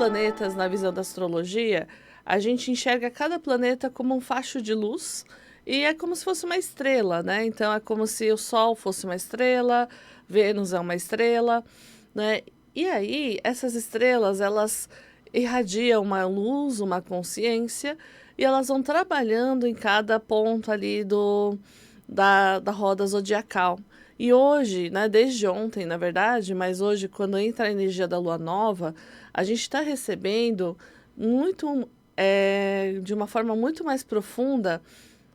planetas na visão da astrologia, a gente enxerga cada planeta como um facho de luz e é como se fosse uma estrela, né? Então é como se o Sol fosse uma estrela, Vênus é uma estrela, né? E aí, essas estrelas, elas irradiam uma luz, uma consciência, e elas vão trabalhando em cada ponto ali da roda zodiacal. E hoje, né, desde ontem, na verdade, mas hoje, quando entra a energia da lua nova, a gente está recebendo muito, de uma forma muito mais profunda,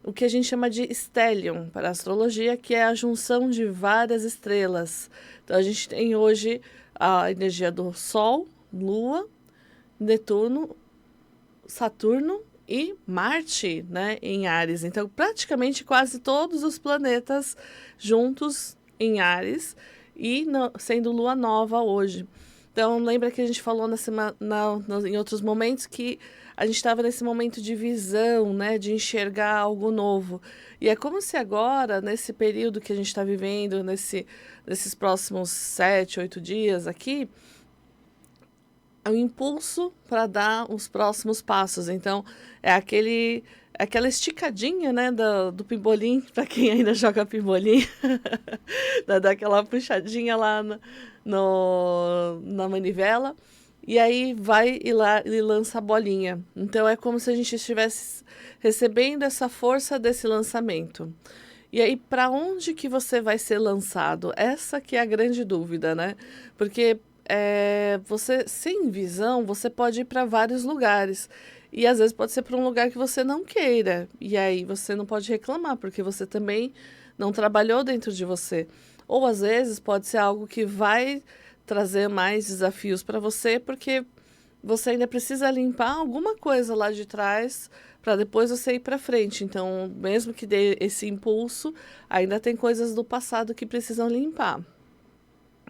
o que a gente chama de stellium para a astrologia, que é a junção de várias estrelas. Então, a gente tem hoje a energia do Sol, Lua, Netuno, Saturno e Marte, né, em Áries. Então, praticamente quase todos os planetas juntos em Áries e sendo lua nova hoje. Então, lembra que a gente falou em outros momentos que a gente estava nesse momento de visão, né, de enxergar algo novo. E é como se agora, nesse período que a gente está vivendo, nesses próximos 7, 8 dias aqui, é um impulso para dar os próximos passos. Então, é aquela esticadinha, né, do pimbolim, para quem ainda joga pimbolim, dá aquela puxadinha lá na manivela, e aí vai e lá e lança a bolinha. Então, é como se a gente estivesse recebendo essa força desse lançamento. E aí, para onde que você vai ser lançado? Essa que é a grande dúvida, né? Porque você, sem visão, você pode ir para vários lugares. E às vezes pode ser para um lugar que você não queira. E aí você não pode reclamar, porque você também não trabalhou dentro de você. Ou às vezes pode ser algo que vai trazer mais desafios para você, porque você ainda precisa limpar alguma coisa lá de trás para depois você ir para frente. Então, mesmo que dê esse impulso, ainda tem coisas do passado que precisam limpar.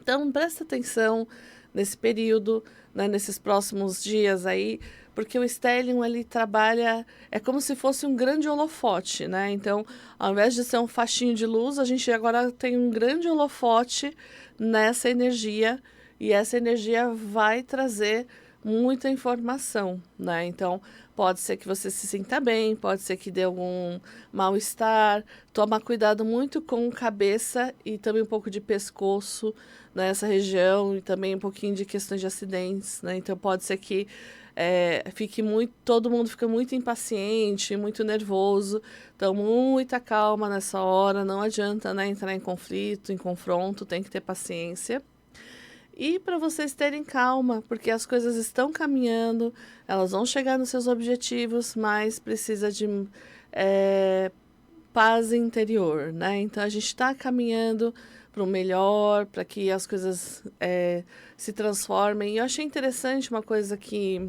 Então, presta atenção nesse período, né, nesses próximos dias aí, porque o stellium ele trabalha, é como se fosse um grande holofote, né? Então, ao invés de ser um faixinho de luz, a gente agora tem um grande holofote nessa energia, e essa energia vai trazer muita informação, né? Então, pode ser que você se sinta bem, pode ser que dê algum mal-estar. Toma cuidado muito com cabeça e também um pouco de pescoço nessa região e também um pouquinho de questões de acidentes, né? Então pode ser que todo mundo fica muito impaciente, muito nervoso. Então muita calma nessa hora, não adianta, né, entrar em conflito, em confronto, tem que ter paciência. E para vocês terem calma, porque as coisas estão caminhando, elas vão chegar nos seus objetivos, mas precisa de paz interior, né? Então a gente está caminhando para o melhor, para que as coisas se transformem. E eu achei interessante uma coisa que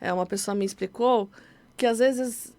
uma pessoa me explicou, que às vezes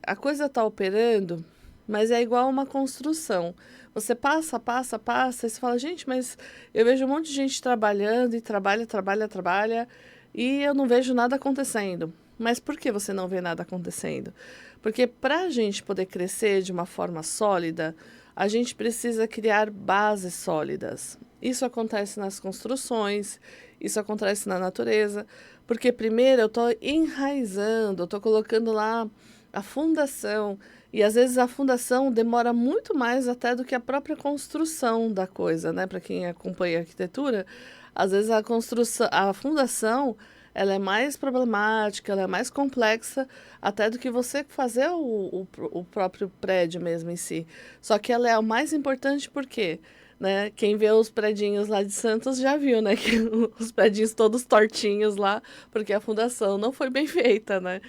a coisa está operando, mas é igual uma construção. Você passa, passa, passa, e você fala, gente, mas eu vejo um monte de gente trabalhando e trabalha, trabalha, trabalha, e eu não vejo nada acontecendo. Mas por que você não vê nada acontecendo? Porque para a gente poder crescer de uma forma sólida, a gente precisa criar bases sólidas. Isso acontece nas construções, isso acontece na natureza, porque primeiro eu estou enraizando, eu estou colocando lá a fundação, e às vezes a fundação demora muito mais até do que a própria construção da coisa, né? Para quem acompanha a arquitetura, às vezes a fundação, ela é mais problemática, ela é mais complexa até do que você fazer o próprio prédio mesmo em si. Só que ela é o mais importante porque, né, quem vê os predinhos lá de Santos já viu, né, que os predinhos todos tortinhos lá, porque a fundação não foi bem feita, né?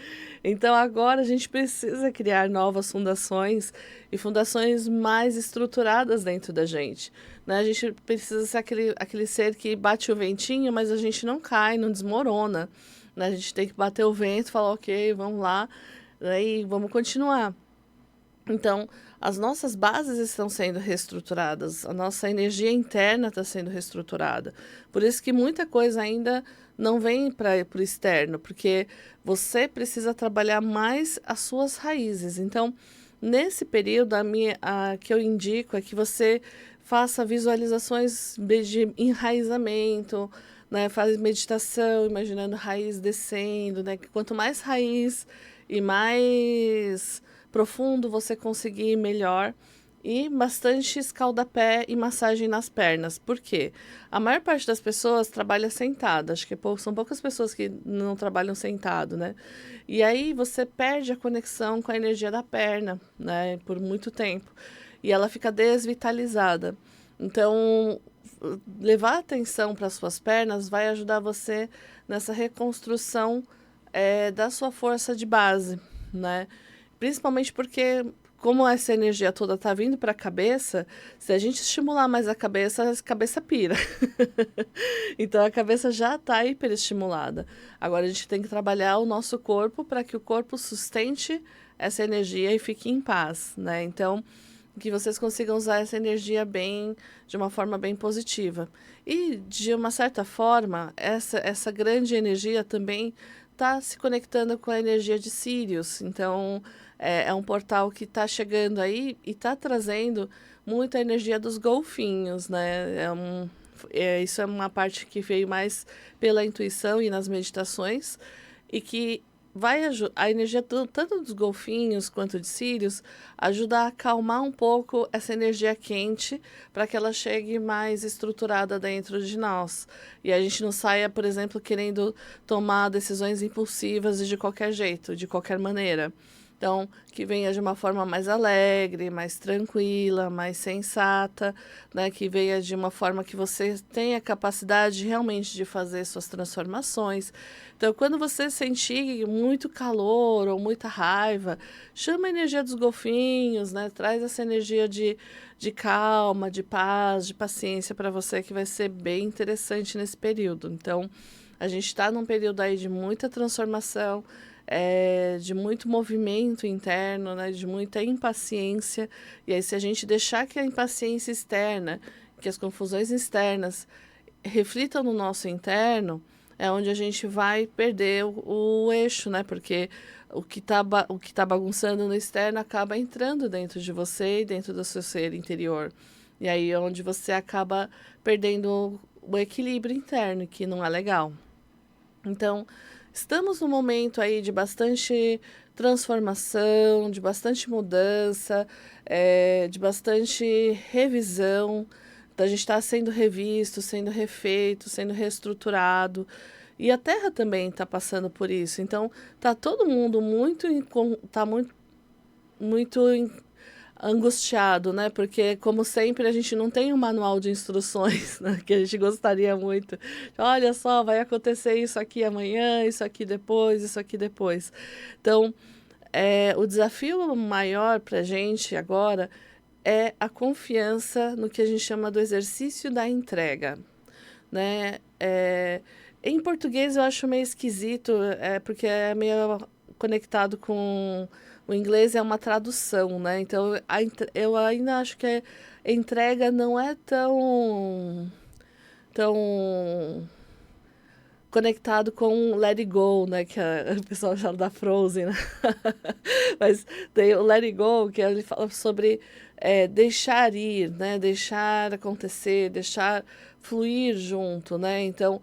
Então agora a gente precisa criar novas fundações e fundações mais estruturadas dentro da gente, né? A gente precisa ser aquele ser que bate o ventinho, mas a gente não cai, não desmorona, né? A gente tem que bater o vento e falar, ok, vamos lá, né, e vamos continuar. Então, as nossas bases estão sendo reestruturadas, a nossa energia interna está sendo reestruturada. Por isso que muita coisa ainda não vem para o externo, porque você precisa trabalhar mais as suas raízes. Então, nesse período, que eu indico é que você faça visualizações de enraizamento, né, faz meditação, imaginando raiz descendo, né, que quanto mais raiz e mais profundo você conseguir, melhor. E bastante escaldapé e massagem nas pernas. Por quê? A maior parte das pessoas trabalha sentada. Acho que são poucas pessoas que não trabalham sentado, né? E aí você perde a conexão com a energia da perna, né? Por muito tempo. E ela fica desvitalizada. Então, levar atenção para as suas pernas vai ajudar você nessa reconstrução da sua força de base, né? Principalmente porque, como essa energia toda tá vindo para a cabeça, se a gente estimular mais a cabeça pira. Então a cabeça já está hiperestimulada. Agora a gente tem que trabalhar o nosso corpo para que o corpo sustente essa energia e fique em paz, né? Então, que vocês consigam usar essa energia bem, de uma forma bem positiva. E, de uma certa forma, essa grande energia também está se conectando com a energia de Sirius. Então, é um portal que está chegando aí e está trazendo muita energia dos golfinhos, né? Isso é uma parte que veio mais pela intuição e nas meditações, e que vai a energia tanto dos golfinhos quanto de Sirius ajuda a acalmar um pouco essa energia quente para que ela chegue mais estruturada dentro de nós. E a gente não saia, por exemplo, querendo tomar decisões impulsivas e de qualquer jeito, de qualquer maneira. Então, que venha de uma forma mais alegre, mais tranquila, mais sensata, né? Que venha de uma forma que você tenha capacidade realmente de fazer suas transformações. Então, quando você sentir muito calor ou muita raiva, chama a energia dos golfinhos, né? Traz essa energia de calma, de paz, de paciência para você, que vai ser bem interessante nesse período. Então, a gente está num período aí de muita transformação, de muito movimento interno, né, de muita impaciência. E aí, se a gente deixar que a impaciência externa, que as confusões externas reflitam no nosso interno, é onde a gente vai perder o eixo, né? Porque o que tá bagunçando no externo acaba entrando dentro de você e dentro do seu ser interior. E aí é onde você acaba perdendo o equilíbrio interno, que não é legal. Então, estamos num momento aí de bastante transformação, de bastante mudança, de bastante revisão. Então, a gente está sendo revisto, sendo refeito, sendo reestruturado. E a Terra também está passando por isso. Então, tá todo mundo tá muito angustiado, né? Porque, como sempre, a gente não tem um manual de instruções, né? Que a gente gostaria muito. Olha só, vai acontecer isso aqui amanhã, isso aqui depois, isso aqui depois. Então, o desafio maior para a gente agora é a confiança no que a gente chama do exercício da entrega, né? Em português eu acho meio esquisito, porque é meio conectado com o inglês, é uma tradução, né? Então eu ainda acho que a entrega não é tão conectado com Let It Go, né? Que o pessoal chama da Frozen, né? Mas tem o Let It Go, que ele fala sobre deixar ir, né? Deixar acontecer, deixar fluir junto, né? Então,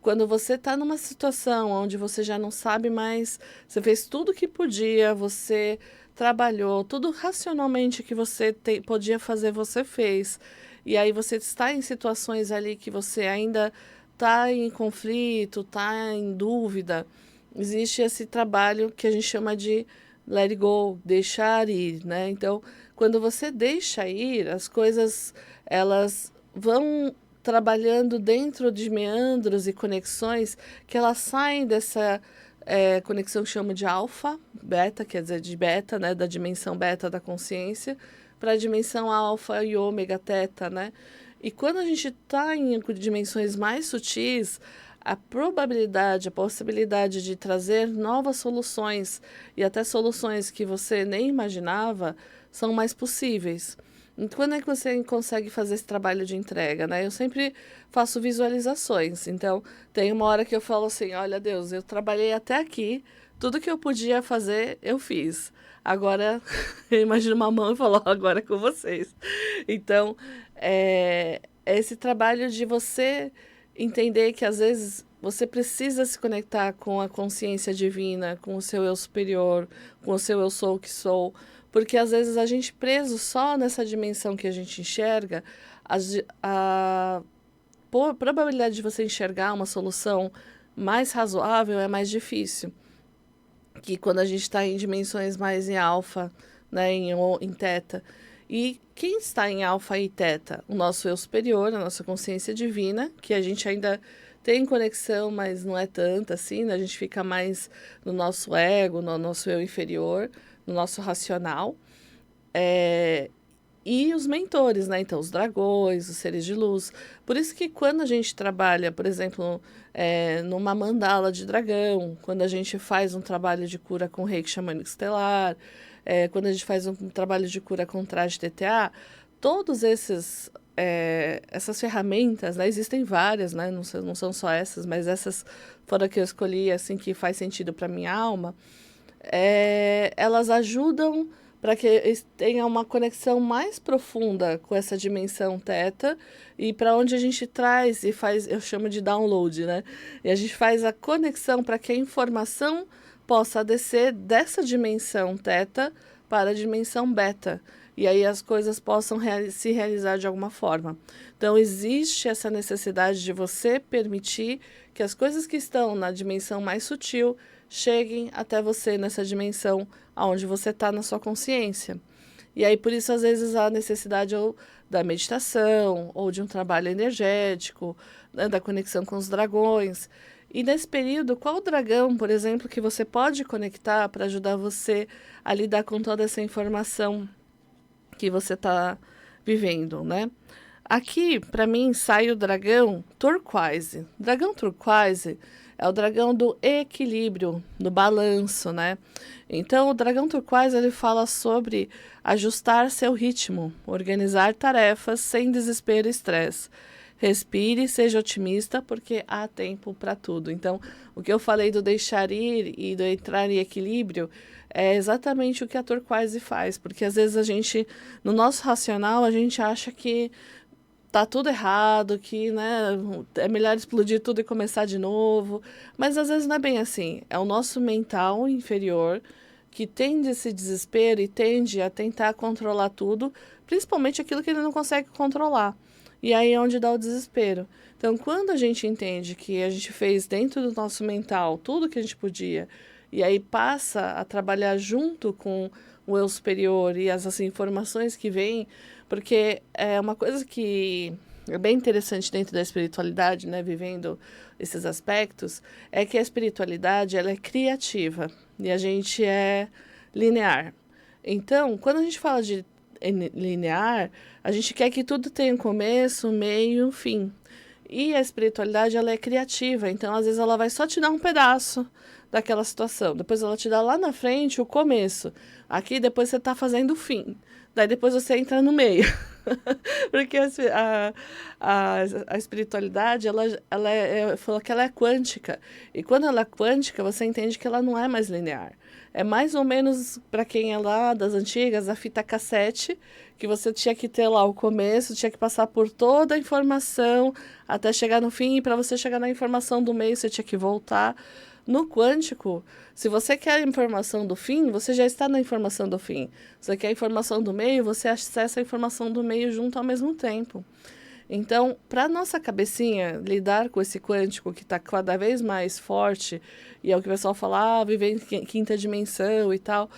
quando você está numa situação onde você já não sabe mais, você fez tudo o que podia, você trabalhou, tudo racionalmente que você podia fazer, você fez. E aí você está em situações ali que você ainda está em conflito, está em dúvida. Existe esse trabalho que a gente chama de let it go, deixar ir, né? Então, quando você deixa ir, as coisas, elas vão trabalhando dentro de meandros e conexões que elas saem dessa conexão que chama de alfa, beta, quer dizer, de beta, né, da dimensão beta da consciência, para a dimensão alfa e ômega, teta, né? E quando a gente está em dimensões mais sutis, a probabilidade, a possibilidade de trazer novas soluções e até soluções que você nem imaginava são mais possíveis. E quando é que você consegue fazer esse trabalho de entrega, né? Eu sempre faço visualizações. Então, tem uma hora que eu falo assim, olha, Deus, eu trabalhei até aqui, tudo que eu podia fazer, eu fiz. Agora, eu imagino uma mão e falo, agora é com vocês. Então, é esse trabalho de você entender que às vezes você precisa se conectar com a consciência divina, com o seu eu superior, com o seu eu sou o que sou, porque às vezes a gente preso só nessa dimensão que a gente enxerga, a probabilidade de você enxergar uma solução mais razoável é mais difícil que quando a gente está em dimensões mais em alfa, né, em teta. E quem está em alfa e teta? O nosso eu superior, a nossa consciência divina, que a gente ainda tem conexão, mas não é tanta assim, né? A gente fica mais no nosso ego, no nosso eu inferior, no nosso racional. E os mentores, né? Então, os dragões, os seres de luz. Por isso que quando a gente trabalha, por exemplo, numa mandala de dragão, quando a gente faz um trabalho de cura com reiki xamânico estelar, quando a gente faz um trabalho de cura com traje TTA, todos essas ferramentas, né? Existem várias, né? Não são só essas, mas essas foram que eu escolhi, assim, que faz sentido para minha alma. Elas ajudam para que tenha uma conexão mais profunda com essa dimensão teta e para onde a gente traz e faz, eu chamo de download, né? E a gente faz a conexão para que a informação possa descer dessa dimensão teta para a dimensão beta. E aí as coisas possam se realizar de alguma forma. Então, existe essa necessidade de você permitir que as coisas que estão na dimensão mais sutil cheguem até você nessa dimensão onde você está na sua consciência. E aí, por isso, às vezes, a necessidade ou da meditação, ou de um trabalho energético, né, da conexão com os dragões. E nesse período, qual dragão, por exemplo, que você pode conectar para ajudar você a lidar com toda essa informação que você está vivendo, né? Aqui, para mim, sai o dragão turquoise. Dragão turquoise é o dragão do equilíbrio, do balanço, né? Então, o dragão turquoise, ele fala sobre ajustar seu ritmo, organizar tarefas sem desespero e estresse. Respire, seja otimista, porque há tempo para tudo. Então, o que eu falei do deixar ir e do entrar em equilíbrio é exatamente o que a turquoise faz, porque às vezes a gente, no nosso racional, a gente acha que tá tudo errado, que, né, é melhor explodir tudo e começar de novo, mas às vezes não é bem assim. É o nosso mental inferior que tende esse desespero e tende a tentar controlar tudo, principalmente aquilo que ele não consegue controlar. E aí é onde dá o desespero. Então, quando a gente entende que a gente fez dentro do nosso mental tudo que a gente podia, e aí passa a trabalhar junto com o eu superior e as informações que vêm, porque é uma coisa que é bem interessante dentro da espiritualidade, né, vivendo esses aspectos, é que a espiritualidade ela é criativa e a gente é linear. Então, quando a gente fala de linear, a gente quer que tudo tenha um começo, um meio e um fim. E a espiritualidade ela é criativa, então às vezes ela vai só te dar um pedaço daquela situação. Depois ela te dá lá na frente o começo. Aqui depois você está fazendo o fim. Daí depois você entra no meio. Porque a espiritualidade, falou que ela é quântica. E quando ela é quântica, você entende que ela não é mais linear. É mais ou menos, para quem é lá das antigas, a fita cassete, que você tinha que ter lá o começo, tinha que passar por toda a informação até chegar no fim, e para você chegar na informação do meio, você tinha que voltar. No quântico, se você quer a informação do fim, você já está na informação do fim. Se você quer a informação do meio, você acessa a informação do meio junto ao mesmo tempo. Então, para nossa cabecinha lidar com esse quântico que está cada vez mais forte, e é o que o pessoal fala, viver em quinta dimensão e tal,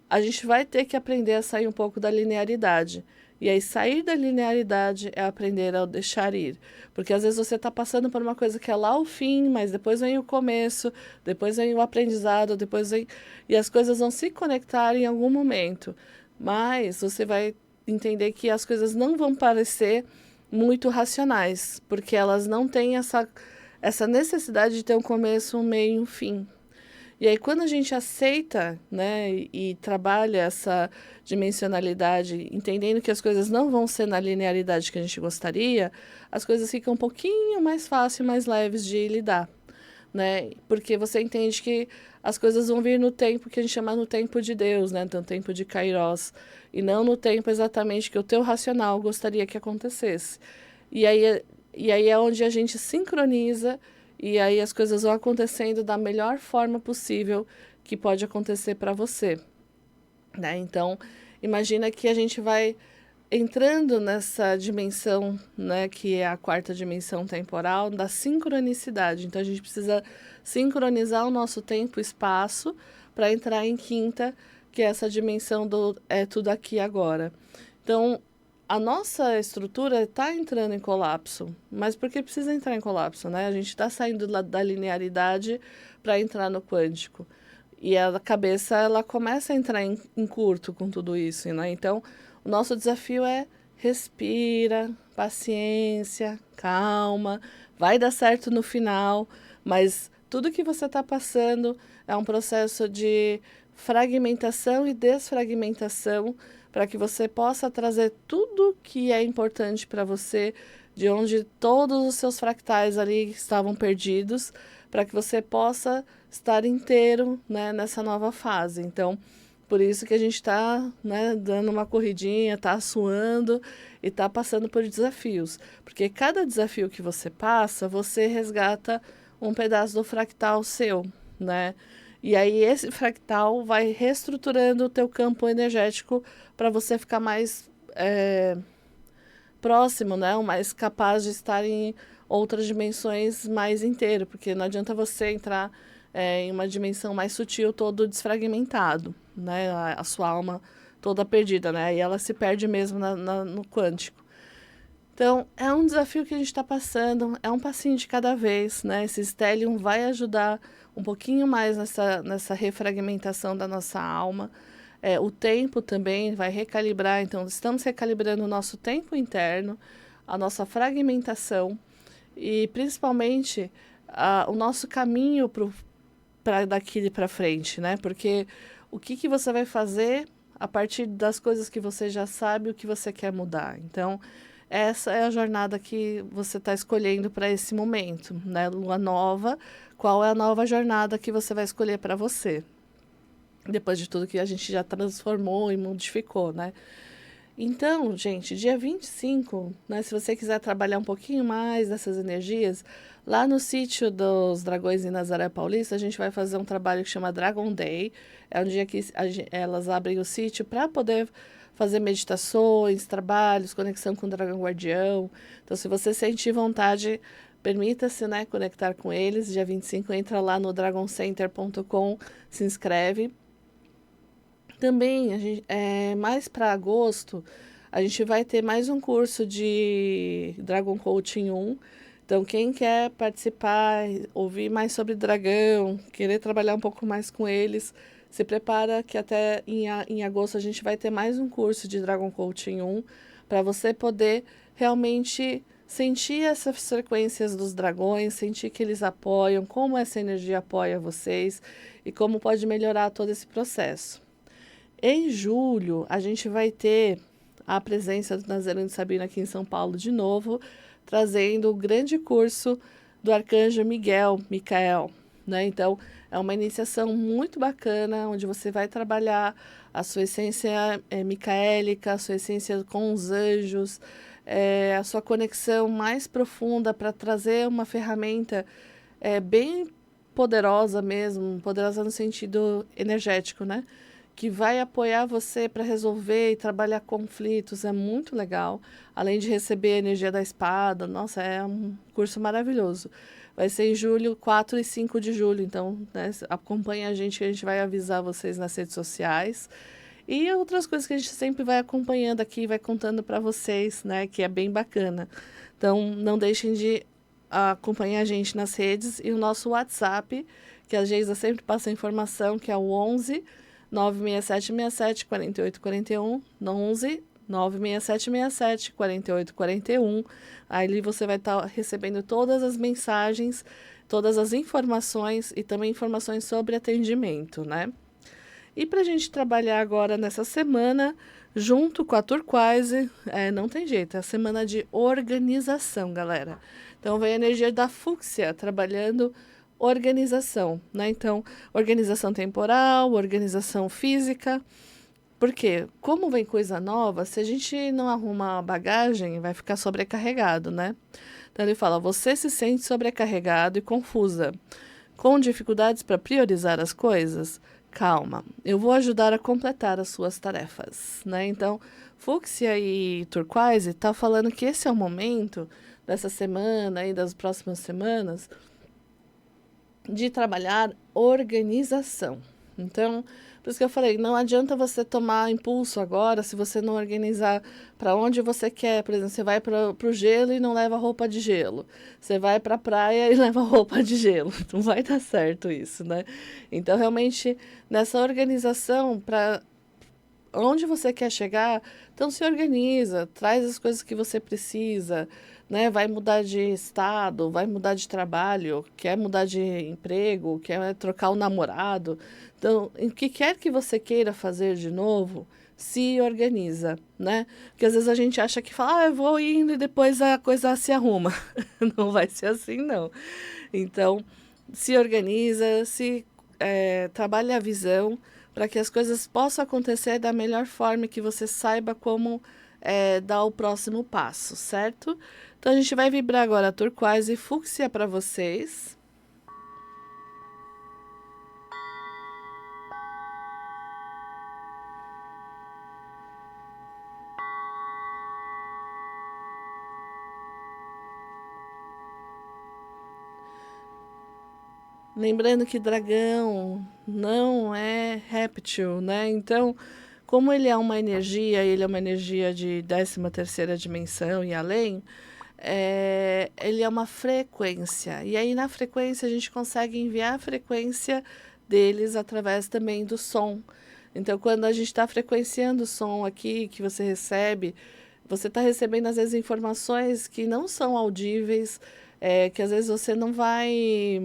a gente vai ter que aprender a sair um pouco da linearidade. E aí, sair da linearidade é aprender a deixar ir. Porque às vezes você está passando por uma coisa que é lá o fim, mas depois vem o começo, depois vem o aprendizado, depois vem. E as coisas vão se conectar em algum momento. Mas você vai entender que as coisas não vão parecer muito racionais, porque elas não têm essa necessidade de ter um começo, um meio e um fim. E aí, quando a gente aceita, né, e trabalha essa dimensionalidade, entendendo que as coisas não vão ser na linearidade que a gente gostaria, as coisas ficam um pouquinho mais fáceis, mais leves de lidar, né? Porque você entende que as coisas vão vir no tempo que a gente chama no tempo de Deus, né? No tempo de Kairos, e não no tempo exatamente que o teu racional gostaria que acontecesse. E aí E aí é onde a gente sincroniza e aí as coisas vão acontecendo da melhor forma possível que pode acontecer para você, né? Então, imagina que a gente vai entrando nessa dimensão, né, que é a quarta dimensão temporal, da sincronicidade. Então, a gente precisa sincronizar o nosso tempo e espaço para entrar em quinta, que é essa dimensão do é tudo aqui e agora. Então, a nossa estrutura está entrando em colapso, mas por que precisa entrar em colapso, né? A gente está saindo da linearidade para entrar no quântico. E a cabeça, ela começa a entrar em curto com tudo isso, né? Então, o nosso desafio é respira, paciência, calma, vai dar certo no final, mas tudo que você está passando é um processo de fragmentação e desfragmentação para que você possa trazer tudo que é importante para você, de onde todos os seus fractais ali estavam perdidos, para que você possa estar inteiro, né, nessa nova fase. Então, por isso que a gente está, né, dando uma corridinha, está suando e está passando por desafios. Porque cada desafio que você passa, você resgata um pedaço do fractal seu, né? E aí esse fractal vai reestruturando o teu campo energético para você ficar mais próximo, né? O mais capaz de estar em outras dimensões mais inteiro. Porque não adianta você entrar em uma dimensão mais sutil, todo desfragmentado, né? A sua alma toda perdida, né? E ela se perde mesmo no quântico. Então, é um desafio que a gente está passando, é um passinho de cada vez, né? Esse Stellium vai ajudar um pouquinho mais nessa refragmentação da nossa alma. O tempo também vai recalibrar, então estamos recalibrando o nosso tempo interno, a nossa fragmentação e principalmente o nosso caminho para daqui para frente, né? Porque o que você vai fazer a partir das coisas que você já sabe, o que você quer mudar. Então, essa é a jornada que você está escolhendo para esse momento, né? Lua nova, qual é a nova jornada que você vai escolher para você? Depois de tudo que a gente já transformou e modificou, né? Então, gente, dia 25, né, se você quiser trabalhar um pouquinho mais dessas energias, lá no sítio dos Dragões em Nazaré Paulista, a gente vai fazer um trabalho que chama Dragon Day. É um dia que elas abrem o sítio para poder fazer meditações, trabalhos, conexão com o dragão guardião. Então, se você sentir vontade, permita-se, né, conectar com eles. Dia 25, entra lá no dragoncenter.com, se inscreve. Também, mais para agosto, a gente vai ter mais um curso de Dragon Coaching 1. Então, quem quer participar, ouvir mais sobre dragão, querer trabalhar um pouco mais com eles, se prepara que até em agosto a gente vai ter mais um curso de Dragon Coaching 1 para você poder realmente sentir essas frequências dos dragões, sentir que eles apoiam, como essa energia apoia vocês e como pode melhorar todo esse processo. Em julho, a gente vai ter a presença do Nazareno de Sabina aqui em São Paulo de novo, trazendo o grande curso do Arcanjo Micael, né? Então, é uma iniciação muito bacana, onde você vai trabalhar a sua essência micaélica, a sua essência com os anjos, a sua conexão mais profunda para trazer uma ferramenta bem poderosa mesmo, poderosa no sentido energético, né? Que vai apoiar você para resolver e trabalhar conflitos, é muito legal. Além de receber a energia da espada, nossa, é um curso maravilhoso. Vai ser em julho, 4 e 5 de julho, então, né, acompanhe a gente que a gente vai avisar vocês nas redes sociais. E outras coisas que a gente sempre vai acompanhando aqui, vai contando para vocês, né, que é bem bacana. Então, não deixem de acompanhar a gente nas redes e o nosso WhatsApp, que a Geisa sempre passa a informação, que é o 11 96767 4841, 11 96767 4841. Ali você vai estar recebendo todas as mensagens, todas as informações e também informações sobre atendimento, né? E para a gente trabalhar agora nessa semana, junto com a Turquoise, não tem jeito, é a semana de organização, galera. Então vem a energia da fúcsia trabalhando organização, né? Então, organização temporal, organização física. Porque, como vem coisa nova, se a gente não arruma a bagagem, vai ficar sobrecarregado, né? Então ele fala: você se sente sobrecarregado e confusa, com dificuldades para priorizar as coisas? Calma, eu vou ajudar a completar as suas tarefas, né? Então, fúcsia e turquoise tá falando que esse é o momento dessa semana e das próximas semanas de trabalhar organização. Então, por isso que eu falei, não adianta você tomar impulso agora se você não organizar para onde você quer. Por exemplo, você vai para o gelo e não leva roupa de gelo. Você vai para a praia e leva roupa de gelo. Não vai dar certo isso, né? Então, realmente, nessa organização, para onde você quer chegar, então se organiza, traz as coisas que você precisa, né? Vai mudar de estado, vai mudar de trabalho, quer mudar de emprego, quer trocar o namorado. Então, o que quer que você queira fazer de novo, se organiza, né? Porque às vezes a gente acha que fala, eu vou indo e depois a coisa se arruma. Não vai ser assim, não. Então, se organiza, trabalha a visão para que as coisas possam acontecer da melhor forma, que você saiba como dar o próximo passo, certo? Então a gente vai vibrar agora turquoise e fúcsia para vocês. Lembrando que dragão não é réptil, né? Então, como ele é uma energia de 13ª dimensão e além, ele é uma frequência. E aí, na frequência, a gente consegue enviar a frequência deles através também do som. Então, quando a gente está frequenciando o som aqui que você está recebendo, às vezes, informações que não são audíveis, que às vezes você não vai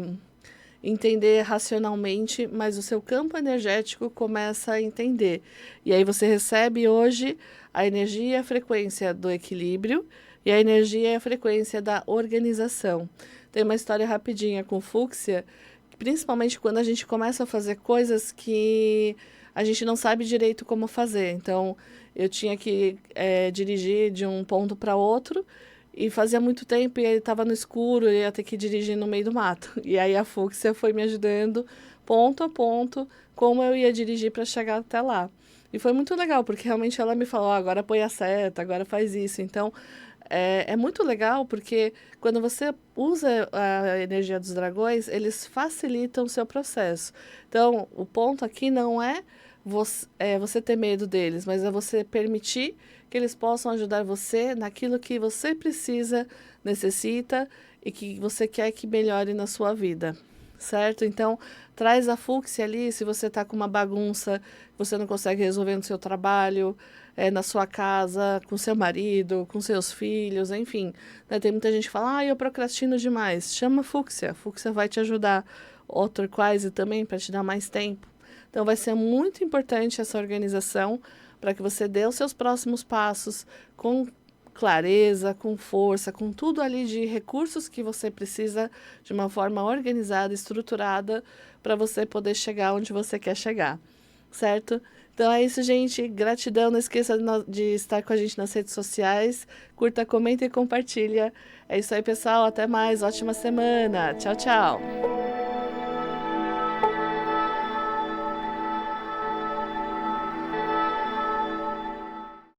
entender racionalmente, mas o seu campo energético começa a entender. E aí você recebe hoje a energia e a frequência do equilíbrio e a energia e a frequência da organização. Tem uma história rapidinha com fúcsia, principalmente quando a gente começa a fazer coisas que a gente não sabe direito como fazer. Então, eu tinha que dirigir de um ponto para outro, e fazia muito tempo e ele estava no escuro, eu ia ter que dirigir no meio do mato. E aí a fúcsia foi me ajudando ponto a ponto como eu ia dirigir para chegar até lá. E foi muito legal, porque realmente ela me falou, agora põe a seta, agora faz isso. Então, é muito legal, porque quando você usa a energia dos dragões, eles facilitam o seu processo. Então, o ponto aqui não é você ter medo deles, mas é você permitir que eles possam ajudar você naquilo que você precisa, necessita e que você quer que melhore na sua vida, certo? Então, traz a fúcsia ali, se você está com uma bagunça, você não consegue resolver no seu trabalho, na sua casa, com seu marido, com seus filhos, enfim. Né? Tem muita gente que fala, eu procrastino demais. Chama a fúcsia vai te ajudar. O turquoise também, para te dar mais tempo. Então, vai ser muito importante essa organização para que você dê os seus próximos passos com clareza, com força, com tudo ali de recursos que você precisa de uma forma organizada, estruturada, para você poder chegar onde você quer chegar, certo? Então é isso, gente. Gratidão. Não esqueça de estar com a gente nas redes sociais. Curta, comenta e compartilha. É isso aí, pessoal. Até mais. Ótima semana. Tchau, tchau.